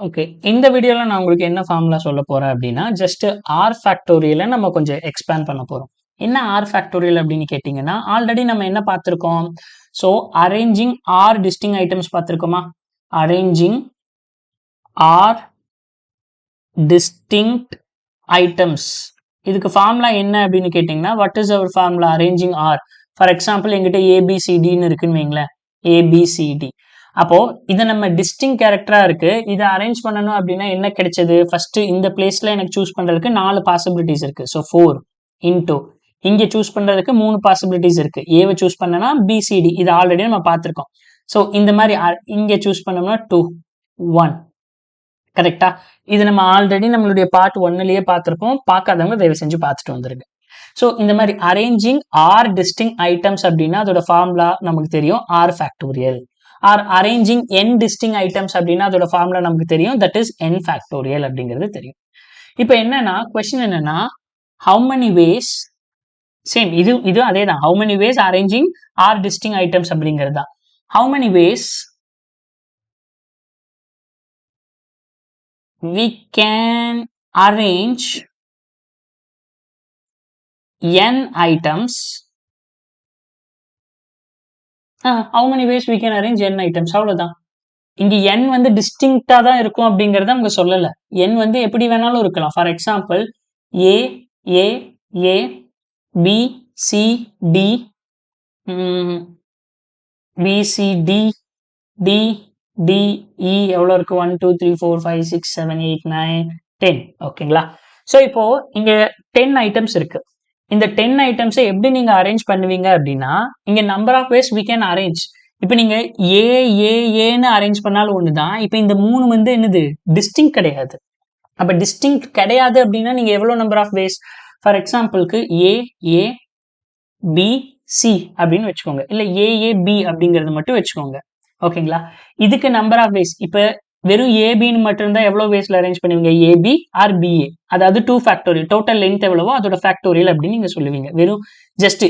Okay. இந்த வீடியோல நான் உங்களுக்கு என்ன ஃபார்முலா சொல்ல போறேன் அப்படின்னா, ஜஸ்ட் ஆர் ஃபேக்டோரியல நம்ம கொஞ்சம் எக்ஸ்பேண்ட் பண்ண போறோம். என்ன ஆர் ஃபேக்டோரியல் அப்படின்னு கேட்டீங்கன்னா, ஆல்ரெடி நம்ம என்ன பார்த்திருக்கோம்? So arranging r distinct items பார்த்திருக்கோமா? Arranging r distinct items. இதுக்கு ஃபார்முலா என்ன அப்படின்னு கேட்டீங்கன்னா, what is our formula arranging r? For example என்கிட்ட ஏபிசிடின்னு இருக்குன்னு வைங்களேன். ஏபிசிடி. அப்போ இதை நம்ம டிஸ்டிங் கேரக்டரா இருக்கு. இதை அரேஞ்ச் பண்ணணும் அப்படின்னா என்ன கிடைச்சது? ஃபர்ஸ்ட் இந்த பிளேஸ்ல எனக்கு சூஸ் பண்றதுக்கு 4 பாசிபிலிட்டிஸ் இருக்கு. ஸோ 4 இன்டூ இங்க சூஸ் பண்றதுக்கு 3 பாசிபிலிட்டிஸ் இருக்கு. ஏவை சூஸ் பண்ணனா பிசிடி, இது ஆல்ரெடி நம்ம பார்த்திருக்கோம். ஸோ இந்த மாதிரி இங்க சூஸ் பண்ணோம்னா 2 1 கரெக்டா? இது நம்ம ஆல்ரெடி நம்மளுடைய பார்ட் 1லயே பார்த்திருக்கோம். பார்க்காதவங்க தயவு செஞ்சு பார்த்துட்டு வந்துருங்க. ஸோ இந்த மாதிரி அரேஞ்சிங் ஆர் டிஸ்டிங் ஐட்டம்ஸ் அப்படின்னா அதோட ஃபார்முலா நமக்கு தெரியும், r factorial. R arranging n distinct items அப்படின்னா அதோட ஃபார்முலா நமக்கு தெரியும், தட் இஸ் n ஃபேக்டோரியல் அப்படிங்கிறது தெரியும். இப்போ என்னன்னா கொஸ்டின் என்னன்னா, how many ways, சேம் இது அதே தான், how many ways arranging r distinct items அப்படிங்கிறது தான். how many ways we can arrange n items. How many ways we can arrange n items, அவ்வளவுதான். இங்க n வந்து டிஸ்டிங்க்டா தான் இருக்கும் அப்படிங்கறத அவங்க சொல்லல. n வந்து எப்படி வேணாலும் இருக்கலாம். For example a a a b c d b c d d d e எவ்வளவு இருக்கு? 1 2 3 4 5 6 7 8 9 10. ஓகேங்களா? ஸோ இப்போ இங்க 10 ஐட்டம்ஸ் இருக்கு. இந்த 10 ஐட்டம்ஸை எப்படி நீங்க அரேஞ்ச் பண்ணுவீங்க அப்படின்னா, இங்க number of ways we can arrange. இப்போ நீங்க ஏன்னு அரேஞ்ச் பண்ணாலும் ஒண்ணுதான். இப்போ இந்த 3 வந்து என்னது? டிஸ்டிங் கிடையாது. அப்ப டிஸ்டிங் கிடையாது அப்படின்னா நீங்க எவ்வளவு நம்பர் ஆஃப் வேஸ்? ஃபார் எக்ஸாம்பிளுக்கு ஏ பி சி அப்படின்னு வச்சுக்கோங்க, இல்ல ஏ பி அப்படிங்கறது மட்டும் வச்சுக்கோங்க. ஓகேங்களா? இதுக்கு நம்பர் ஆஃப் வேஸ், இப்ப வெறும் ஏபின்னு மட்டும் இருந்தா எவ்வளவு வேஸ்ல அரேஞ்ச் பண்ணுவீங்க? ஏபி ஆர் பிஏ, அதாவது 2 ஃபேக்டோரியல். டோட்டல் லென்த் எவ்வளவோ அதோட ஃபேக்டோரியல் அப்படின்னு நீங்க சொல்லுவீங்க. வெறும் ஜஸ்ட்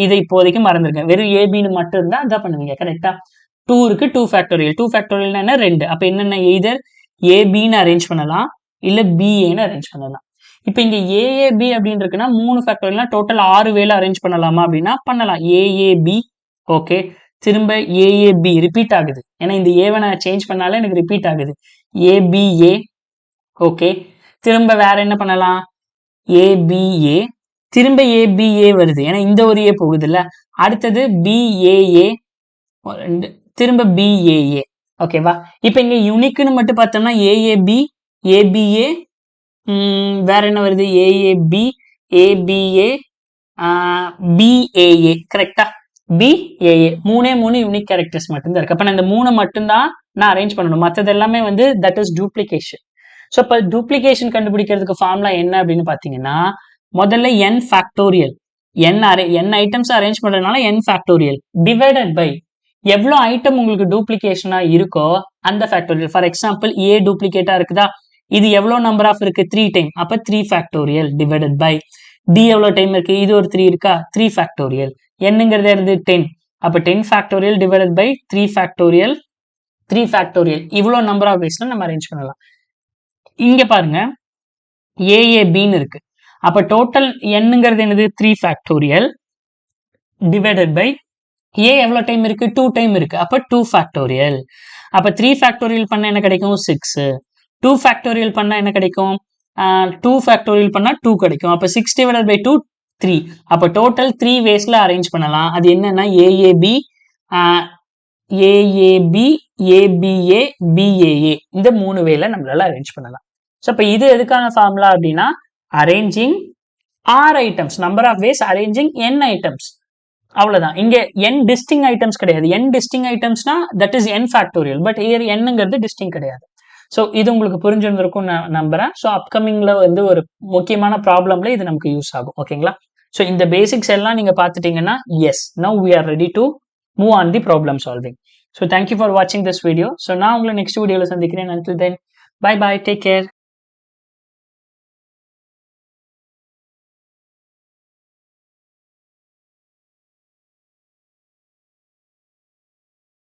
இதை இப்போதைக்கு மறந்துருங்க. வெறும் ஏபின்னு மட்டும் இருந்தா அதான் பண்ணுவீங்க. கரெக்டா? 2 இருக்கு, 2 ஃபேக்டோரியல். 2 ஃபேக்டோரியல் என்ன? 2. அப்ப என்னென்ன? எய்தர் ஏபின்னு அரேஞ்ச் பண்ணலாம், இல்ல பிஏன்னு அரேஞ்ச் பண்ணலாம். இப்ப இங்க ஏஏபி அப்படின்னு இருக்குன்னா 3 ஃபேக்டோரியல்னா டோட்டல் 6 வேல அரேஞ்ச் பண்ணலாமா அப்படின்னா பண்ணலாம். AAB, okay. திரும்ப ஏஏபி ரிப்பீட் ஆகுது, ஏன்னா இந்த ஏவை நான் சேஞ்ச் பண்ணாலே எனக்கு ரிப்பீட் ஆகுது. ABA, okay. திரும்ப வேற என்ன பண்ணலாம்? ஏபிஏ, திரும்ப ஏபிஏ வருது, ஏன்னா இந்த ஒரு ஏ போகுது இல்ல. அடுத்தது பிஏஏ, திரும்ப பிஏஏ. ஓகேவா? இப்ப இங்க யூனிக்னு மட்டும் பார்த்தோம்னா ஏஏபி ஏபிஏ, வேற என்ன வருது? AAB ABA BAA. கரெக்டா? பிஏஏ 3 யூனிக் கேரக்டர்ஸ் மட்டும்தான் இருக்கு. அப்ப நான் இந்த 3 மட்டும்தான் நான் அரேஞ்ச் பண்ணணும். மற்றது எல்லாமே வந்து தட் இஸ் டூப்ளிகேஷன். ஸோ இப்போ டூப்ளிகேஷன் கண்டுபிடிக்கிறதுக்கு ஃபார்முலா என்ன அப்படின்னு பாத்தீங்கன்னா, முதல்ல n factorial, n items arrange பண்றதுனால n ஃபேக்டோரியல் டிவைடட் பை எவ்வளவு ஐட்டம் உங்களுக்கு டூப்ளிகேஷனா இருக்கோ அந்த ஃபேக்டோரியல். ஃபார் எக்ஸாம்பிள் ஏ டூப்ளிகேட்டா இருக்குதா, இது எவ்வளவு நம்பர் ஆஃப் இருக்கு? 3 டைம், அப்ப 3 ஃபேக்டோரியல் டிவைடட் பை டி எவ்வளவு டைம் இருக்கு? இது ஒரு 3 இருக்கா, 3 ஃபேக்டோரியல். என்னங்கிறது இருந்து 10, அப்ப 10 factorial divided by 3 factorial, 3 factorial. இவ்வளவு நம்பர் ஆஃப் வேஸ்ல நம்ம அரேஞ்ச் பண்ணலாம். இங்க பாருங்க ஏஏபின்னு இருக்கு. அப்ப டோட்டல் என்னங்கிறது என்னது? 3 ஃபேக்டோரியல் டிவைடட் பை ஏ எவ்வளவு டைம் இருக்கு? 2 டைம் இருக்கு, அப்ப 2 ஃபேக்டோரியல். அப்ப 3 ஃபேக்டோரியல் பண்ண என்ன கிடைக்கும்? 6. 2 ஃபேக்டோரியல் பண்ணா என்ன கிடைக்கும்? 2 ஃபேக்டோரியல் பண்ணா 2 கிடைக்கும். அப்ப 6 டிவைடட் பை 2 3. அப்ப டோட்டல் 3 வேஸ்ல அரேஞ்ச் பண்ணலாம். அது என்னன்னா ஏஏபி ஏஏபி ஏபிஏ பிஏஏ, இந்த 3 வேல நம்மளால அரேஞ்ச் பண்ணலாம். ஸோ இப்போ இது எதுக்கான ஃபார்முலா அப்படின்னா, arranging r items, number of ways arranging n items. அவ்வளவுதான். இங்க n டிஸ்டிங் ஐட்டம்ஸ் கிடையாது. n டிஸ்டிங் ஐட்டம்ஸ்னா that is n factorial. But here என்னங்கிறது டிஸ்டிங் கிடையாது. ஸோ இது உங்களுக்கு புரிஞ்சிருந்திருக்கும் நான் நம்புறேன். ஸோ அப்கமிங்ல வந்து ஒரு முக்கியமான ப்ராப்ளம்ல இது நமக்கு யூஸ் ஆகும். ஓகேங்களா? ஸோ இந்த பேசிக்ஸ் எல்லாம் நீங்க பார்த்துட்டீங்கன்னா, yes, now we are ready to move on the problem solving. So thank you for வாட்சிங் திஸ் வீடியோ. ஸோ நான் உங்களை நெக்ஸ்ட் வீடியோல சந்திக்கிறேன். until then, bye bye, take care.